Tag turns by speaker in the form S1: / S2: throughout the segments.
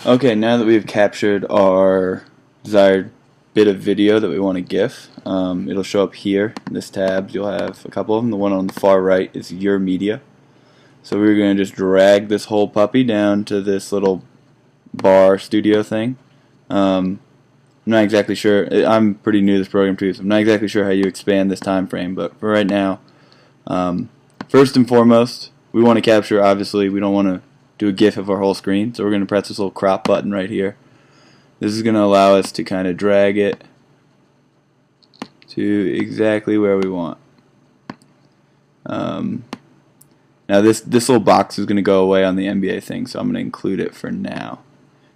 S1: Okay, now that we've captured our desired bit of video that we want to GIF, it'll show up here in this tab. You'll have a couple of them. The one on the far right is your media. So we're going to just drag this whole puppy down to this little bar studio thing. I'm not exactly sure. I'm pretty new to this program too, so I'm not exactly sure how you expand this time frame. But for right now, first and foremost, we want to capture. Obviously, we don't want to do a GIF of our whole screen, so we're going to press this little crop button right here. This is going to allow us to kind of drag it to exactly where we want. Now this little box is going to go away on the NBA thing, so I'm going to include it for now.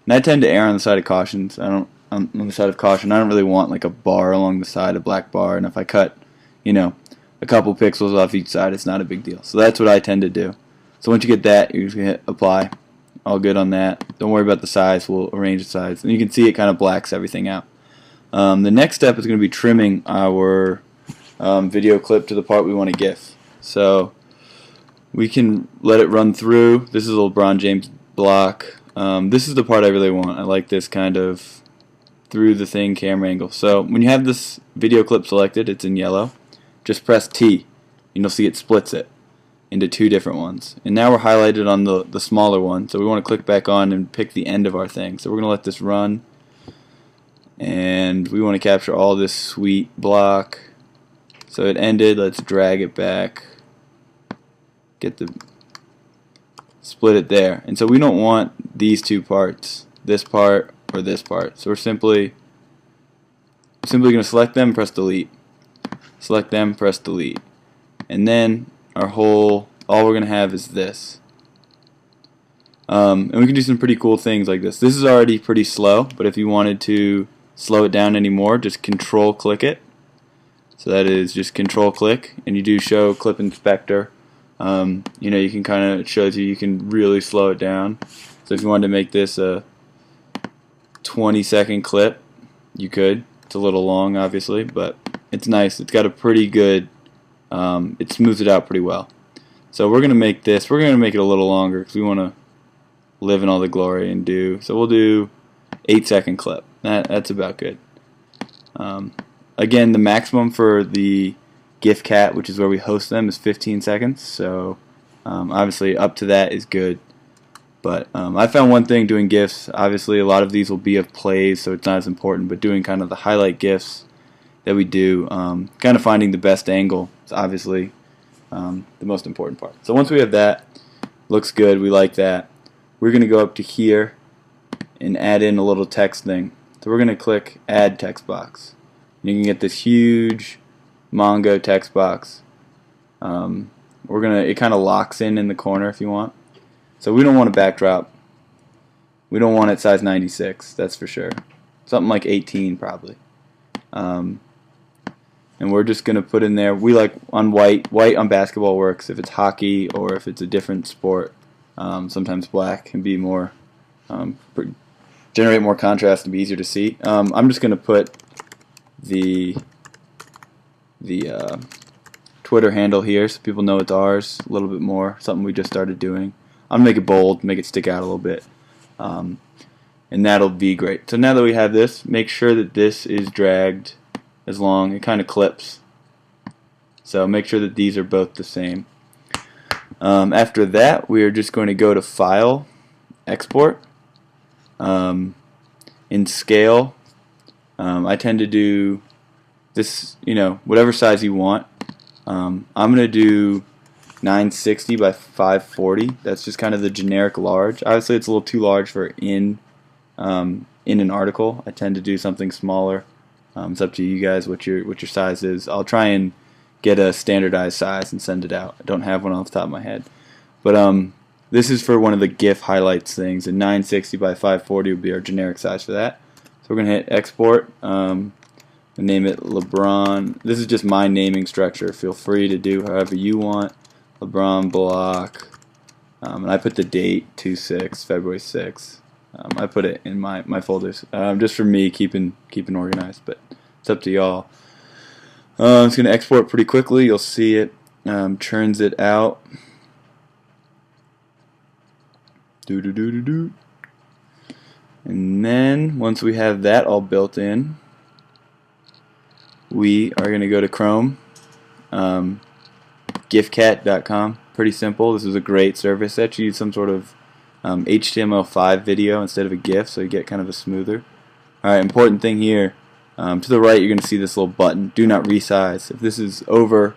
S1: And I tend to err on the side of caution. On the side of caution, I don't really want like a bar along the side, a black bar, and if I cut, a couple pixels off each side, it's not a big deal. So that's what I tend to do. So once you get that, you're just going to hit apply. All good on that. Don't worry about the size. We'll arrange the size. And you can see it kind of blacks everything out. The next step is going to be trimming our video clip to the part we want to GIF. So we can let it run through. This is a LeBron James block. This is the part I really want. I like this kind of through the thing camera angle. So when you have this video clip selected, it's in yellow. Just press T, and you'll see it splits it into two different ones. And now we're highlighted on the smaller one, so we want to click back on and pick the end of our thing. So we're going to let this run, and we want to capture all this sweet block. So it ended. Let's drag it back. Split it there. And so we don't want these two parts, this part or this part. So we're simply going to select them, press delete. Select them, press delete. And then all we're going to have is this. And we can do some pretty cool things like this. This is already pretty slow, but if you wanted to slow it down anymore, just control click it. So that is just control click, and you do show clip inspector. You can kind of, it shows you can really slow it down. So if you wanted to make this a 20-second clip, you could. It's a little long, obviously, but it's nice. It's got a pretty good, it smooths it out pretty well. So we're going to make this, we're going to make it a little longer because we want to live in all the glory and do, so we'll do 8-second clip. That's about good. Again, the maximum for the GIFcat, which is where we host them, is 15 seconds. So obviously up to that is good. But I found one thing doing GIFs, obviously a lot of these will be of plays, so it's not as important, but doing kind of the highlight GIFs that we do, kind of finding the best angle is obviously the most important part. So once we have that, looks good, we like that, we're going to go up to here and add in a little text thing. So we're going to click add text box. And you can get this huge Mongo text box. It kind of locks in the corner if you want. So we don't want a backdrop. We don't want it size 96, that's for sure. Something like 18 probably. And we're just going to put in there, we like on white. White on basketball works if it's hockey or if it's a different sport. Sometimes black can be more, generate more contrast and be easier to see. I'm just going to put the Twitter handle here so people know it's ours a little bit more, something we just started doing. I'm going to make it bold, make it stick out a little bit, and that'll be great. So now that we have this, make sure that this is dragged as long. It kind of clips, so make sure that these are both the same. After that, we are just going to go to File, Export. In scale, I tend to do this, whatever size you want. I'm going to do 960 by 540. That's just kind of the generic large. Obviously, it's a little too large for in an article. I tend to do something smaller. It's up to you guys what your size is. I'll try and get a standardized size and send it out. I don't have one off the top of my head, but this is for one of the GIF highlights things, and 960 by 540 would be our generic size for that. So we're gonna hit export. Name it LeBron. This is just my naming structure. Feel free to do however you want. LeBron block, and I put the date 2/6, February 6th. I put it in my folders just for me keeping organized, but it's up to y'all. It's going to export pretty quickly. You'll see it churns it out. And then once we have that all built in, we are going to go to Chrome, GIFtuttest.com. Pretty simple. This is a great service that you use some sort of HTML5 video instead of a GIF, so you get kind of a smoother. Alright, important thing here. To the right, you're going to see this little button, Do Not Resize. If this is over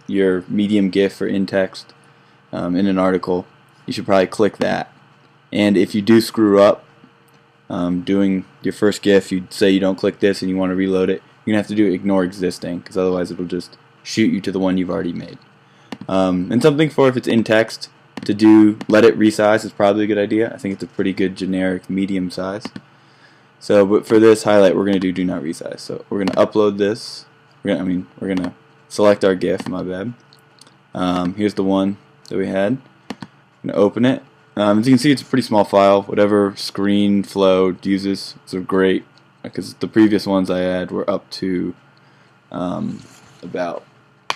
S1: your medium GIF or in text in an article, you should probably click that. And if you do screw up doing your first GIF, you say you don't click this and you want to reload it, you're going to have to do Ignore Existing, because otherwise it'll just shoot you to the one you've already made. And something for if it's in text, to do Let It Resize is probably a good idea. I think it's a pretty good generic medium size. So, but for this highlight, we're going to do Not Resize. So we're going to upload this. We're going to select our GIF. My bad. Here's the one that we had. I'm going to open it. As you can see, it's a pretty small file. Whatever screen flow it uses, it's great, because the previous ones I had were up to about,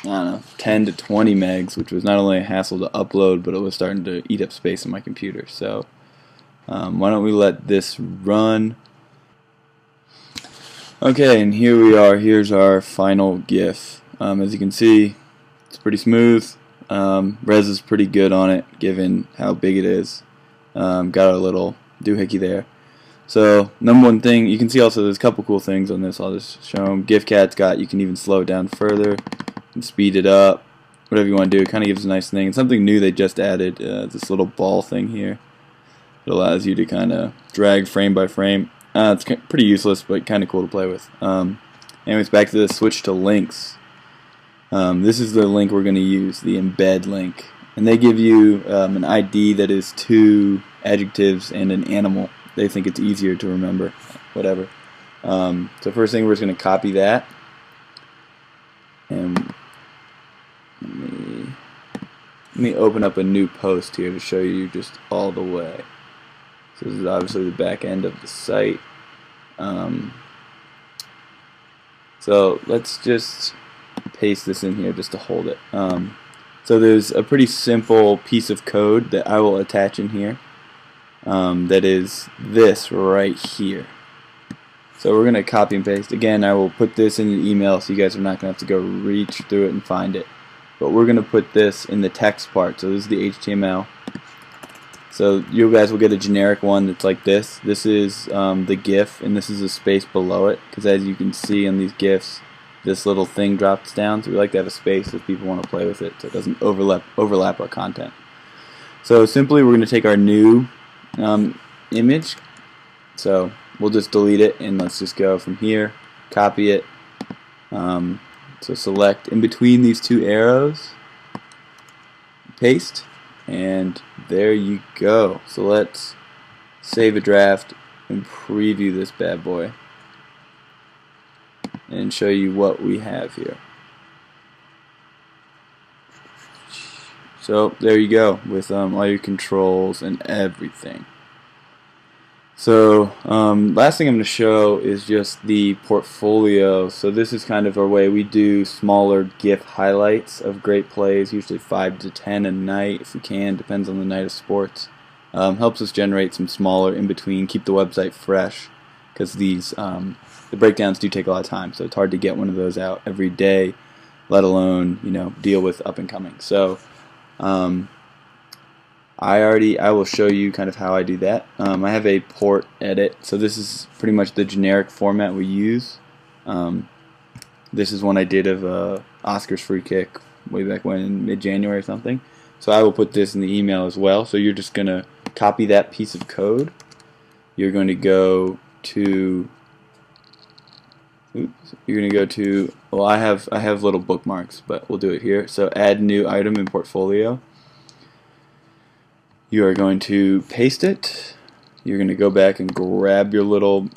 S1: I don't know, 10 to 20 megs, which was not only a hassle to upload, but it was starting to eat up space on my computer. So why don't we let this run? Okay, and here we are. Here's our final GIF. As you can see, it's pretty smooth. Res is pretty good on it, given how big it is. Got a little doohickey there. So, number one thing, you can see also there's a couple cool things on this. I'll just show them. GIFcat's got, you can even slow it down further and speed it up, whatever you want to do. It kind of gives a nice thing. And something new they just added, this little ball thing here. It allows you to kind of drag frame by frame. It's pretty useless, but kind of cool to play with. Anyways, back to this, switch to links. This is the link we're going to use, the embed link. And they give you an ID that is 2 adjectives and an animal. They think it's easier to remember, whatever. So first thing, we're just going to copy that. And let me open up a new post here to show you just all the way. So this is obviously the back end of the site. So let's just paste this in here just to hold it. So there's a pretty simple piece of code that I will attach in here. That is this right here. So we're going to copy and paste. Again, I will put this in an email so you guys are not going to have to go reach through it and find it. But we're going to put this in the text part. So this is the HTML. So you guys will get a generic one that's like this. This is the GIF, and this is a space below it, because as you can see on these GIFs, this little thing drops down. So we like to have a space if people want to play with it, so it doesn't overlap our content. So simply, we're going to take our new image. So we'll just delete it, and let's just go from here, copy it. So select in between these 2 arrows, paste. And there you go. So let's save a draft and preview this bad boy and show you what we have here. So there you go, with all your controls and everything. So last thing I'm going to show is just the portfolio. So this is kind of our way we do smaller GIF highlights of great plays, usually 5 to 10 a night if we can, depends on the night of sports. Helps us generate some smaller in between, keep the website fresh, because these the breakdowns do take a lot of time, so it's hard to get one of those out every day, let alone deal with up and coming. So I will show you kind of how I do that. I have a port edit, so this is pretty much the generic format we use. This is one I did of Oscar's free kick way back when, in mid-January or something. So I will put this in the email as well. So you're just going to copy that piece of code. You're going to go to, well, I have little bookmarks, but we'll do it here. So add new item in portfolio. You are going to paste it. You're going to go back and grab your little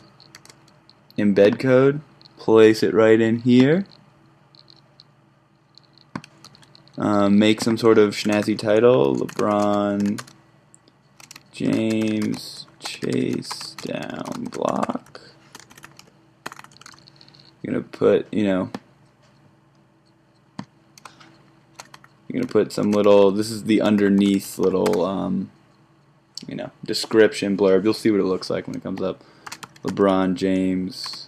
S1: embed code, place it right in here, make some sort of schnazzy title, LeBron James chase down block. You're going to put, you're going to put some little, this is the underneath little description blurb. You'll see what it looks like when it comes up. LeBron James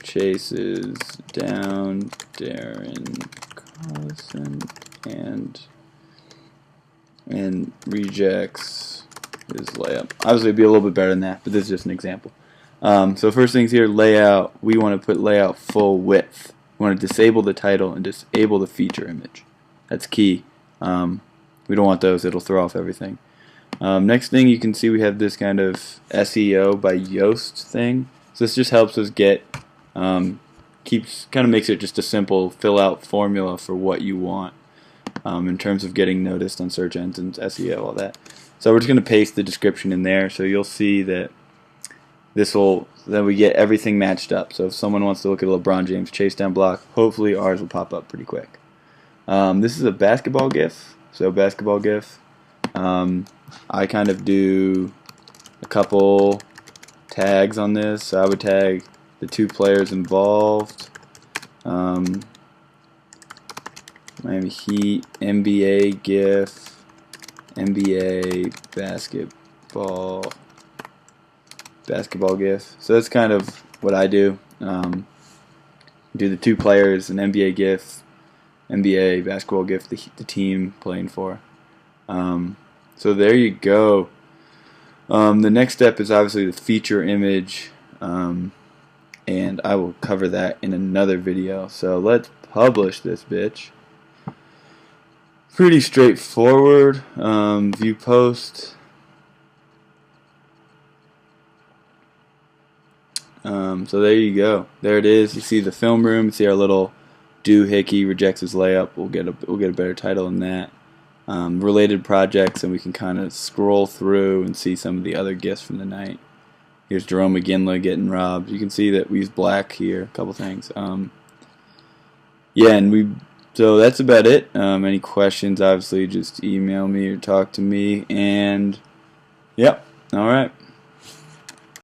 S1: chases down Darren Collison and rejects his layup. Obviously, it'd be a little bit better than that, but this is just an example. So first things here, layout. We want to put layout full width. We want to disable the title and disable the feature image. That's key. We don't want those. It'll throw off everything. Next thing, you can see we have this kind of SEO by Yoast thing. So this just helps us get, kind of makes it just a simple fill out formula for what you want in terms of getting noticed on search engines, SEO, all that. So we're just going to paste the description in there. So you'll see that then we get everything matched up. So if someone wants to look at a LeBron James chase down block, hopefully ours will pop up pretty quick. This is a basketball GIF. So basketball GIF. I kind of do a couple tags on this. So I would tag the 2 players involved. Miami Heat, NBA GIF, NBA basketball GIF. So that's kind of what I do. Do the 2 players, an NBA GIF, NBA basketball GIF, the team playing for. So there you go. The next step is obviously the feature image, and I will cover that in another video. So let's publish this bitch. Pretty straightforward. View post. So there you go. There it is. You see the film room. You see our little doohickey rejects his layup. We'll get a better title than that. Related projects, and we can kind of scroll through and see some of the other GIFs from the night. Here's Jerome McGinley getting robbed. You can see that we use black here. A couple things. Yeah, and so that's about it. Any questions, obviously, just email me or talk to me. And, yep, all right.